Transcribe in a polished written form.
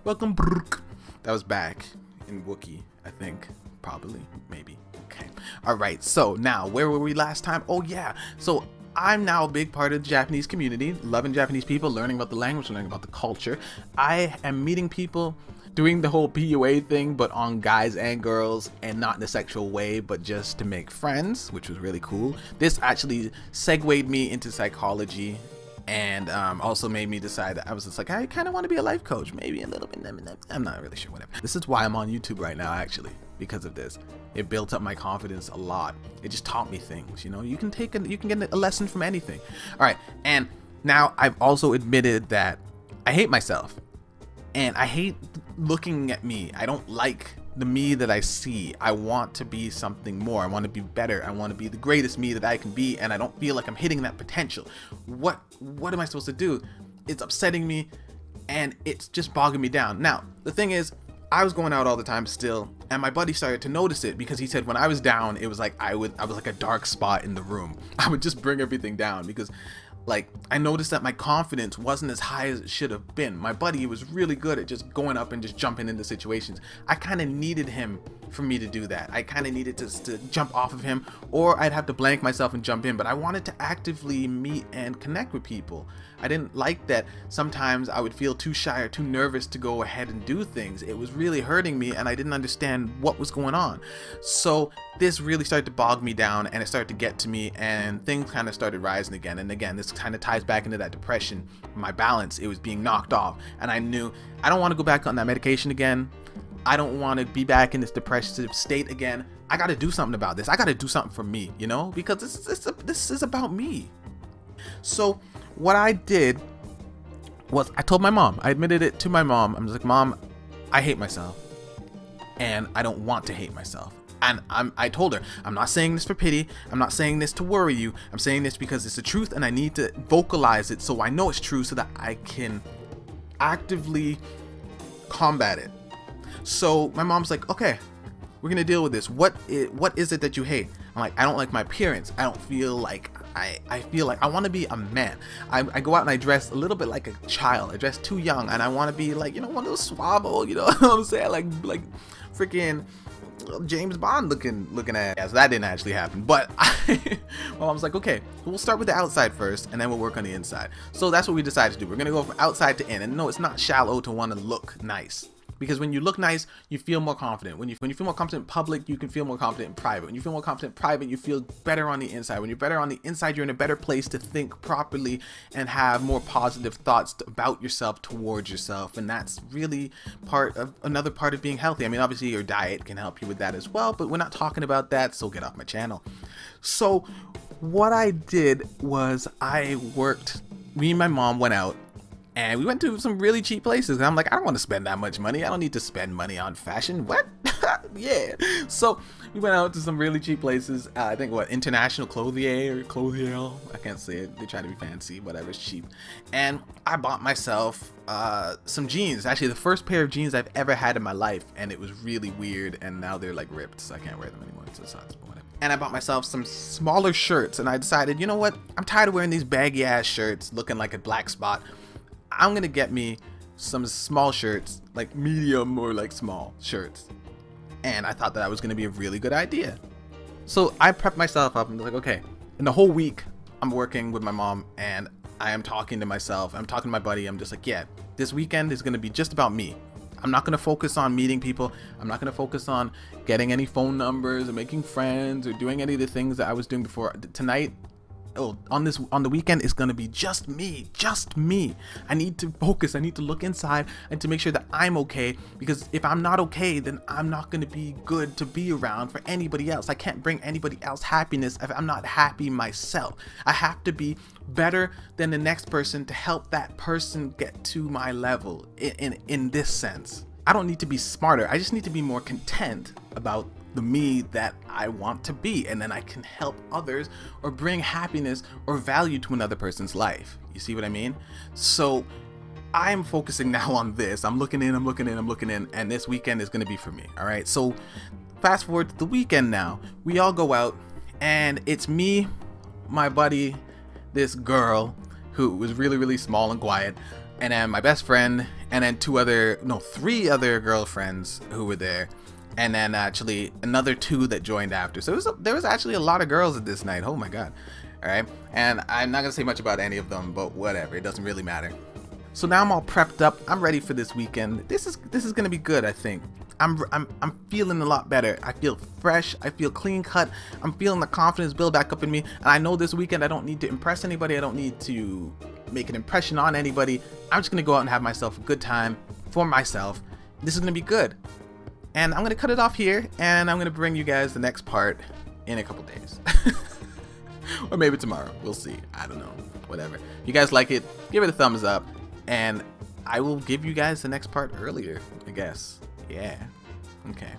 Welcome, Brooke. That was back in Wookiee, I think. Probably, maybe. Okay. All right. So now, where were we last time? Oh yeah. So I'm now a big part of the Japanese community, loving Japanese people, learning about the language, learning about the culture. I am meeting people, doing the whole PUA thing, but on guys and girls, and not in a sexual way, but just to make friends, which was really cool. This actually segued me into psychology, and also made me decide that I was just like, I kind of want to be a life coach, maybe a little bit. I'm not really sure, whatever. This is why I'm on YouTube right now, actually, because of this. It built up my confidence a lot. It just taught me things, you know. You can get a lesson from anything. All right, and now I've also admitted that I hate myself, and I hate looking at me. I don't like the me that I see. I want to be something more. I want to be better. I want to be the greatest me that I can be, and I don't feel like I'm hitting that potential. What am I supposed to do? It's upsetting me, and it's just bogging me down. Now, the thing is, I was going out all the time still, and my buddy started to notice it because he said when I was down, it was like I was like a dark spot in the room. I would just bring everything down because like I noticed that my confidence wasn't as high as it should have been. My buddy was really good at just going up and just jumping into situations. I kind of needed him for me to do that. I kind of needed to jump off of him, or I'd have to blank myself and jump in, but I wanted to actively meet and connect with people. I didn't like that sometimes I would feel too shy or too nervous to go ahead and do things. It was really hurting me, and I didn't understand what was going on. So this really started to bog me down, and it started to get to me, and things kind of started rising again. And again, this kind of ties back into that depression. My balance, it was being knocked off, and I knew I don't want to go back on that medication again. I don't want to be back in this depressive state again. I got to do something about this. I got to do something for me, you know, because this is about me. So what I did was I told my mom. I admitted it to my mom. I'm just like, Mom, I hate myself, and I don't want to hate myself. And I told her, I'm not saying this for pity. I'm not saying this to worry you. I'm saying this because it's the truth, and I need to vocalize it so I know it's true, so that I can actively combat it. So my mom's like, okay, we're gonna deal with this. What is it that you hate? I'm like, I don't like my appearance. I don't feel like I feel like I want to be a man. I go out and I dress a little bit like a child. I dress too young, and I want to be like, you know, one of those suave, you know what I'm saying, like freaking James Bond looking at. Yeah, so that didn't actually happen, but well, I was like, okay, we'll start with the outside first, and then we'll work on the inside. So that's what we decided to do. We're gonna go from outside to in, and no, it's not shallow to want to look nice. Because when you look nice, you feel more confident. When you feel more confident in public, you can feel more confident in private. When you feel more confident in private, you feel better on the inside. When you're better on the inside, you're in a better place to think properly and have more positive thoughts about yourself, towards yourself. And that's really another part of being healthy. I mean, obviously your diet can help you with that as well, but we're not talking about that, so get off my channel. So what I did was me and my mom went out, and we went to some really cheap places, and I'm like, I don't want to spend that much money. I don't need to spend money on fashion. What? Yeah. So we went out to some really cheap places. I think International Clothier or Clothier. I can't say it. They try to be fancy, whatever. It's cheap. And I bought myself some jeans. Actually, the first pair of jeans I've ever had in my life, and it was really weird. And now they're like ripped, so I can't wear them anymore. So it's whatever. And I bought myself some smaller shirts, and I decided, you know what? I'm tired of wearing these baggy ass shirts, looking like a black spot. I'm gonna get me some small shirts, like medium or like small shirts, and I thought that was gonna be a really good idea. So I prepped myself up and was like, okay, in the whole week I'm working with my mom, and I am talking to myself, I'm talking to my buddy. I'm just like, yeah, this weekend is gonna be just about me. I'm not gonna focus on meeting people. I'm not gonna focus on getting any phone numbers or making friends or doing any of the things that I was doing before. Tonight, on the weekend, is gonna be just me. I need to focus. I need to look inside and to make sure that I'm okay, because if I'm not okay, then I'm not gonna be good to be around for anybody else. I can't bring anybody else happiness if I'm not happy myself. I have to be better than the next person to help that person get to my level. In this sense, I don't need to be smarter. I just need to be more content about the me that I want to be, and then I can help others or bring happiness or value to another person's life. You see what I mean? So I'm focusing now on this. I'm looking in, and this weekend is going to be for me. All right. So fast forward to the weekend now. We all go out, and it's me, my buddy, this girl who was really, really small and quiet, and then my best friend and then three other girlfriends who were there, and then actually another 2 that joined after. So there was actually a lot of girls at this night. Oh my god. All right, and I'm not gonna say much about any of them, but whatever, it doesn't really matter. So now I'm all prepped up. I'm ready for this weekend. This is gonna be good, I think. I'm feeling a lot better. I feel fresh. I feel clean cut. I'm feeling the confidence build back up in me. And I know this weekend I don't need to impress anybody. I don't need to make an impression on anybody. I'm just gonna go out and have myself a good time for myself. This is gonna be good. And I'm gonna cut it off here, and I'm gonna bring you guys the next part in a couple days. Or maybe tomorrow. We'll see. I don't know. Whatever. If you guys like it, give it a thumbs up. And I will give you guys the next part earlier, I guess. Yeah. Okay.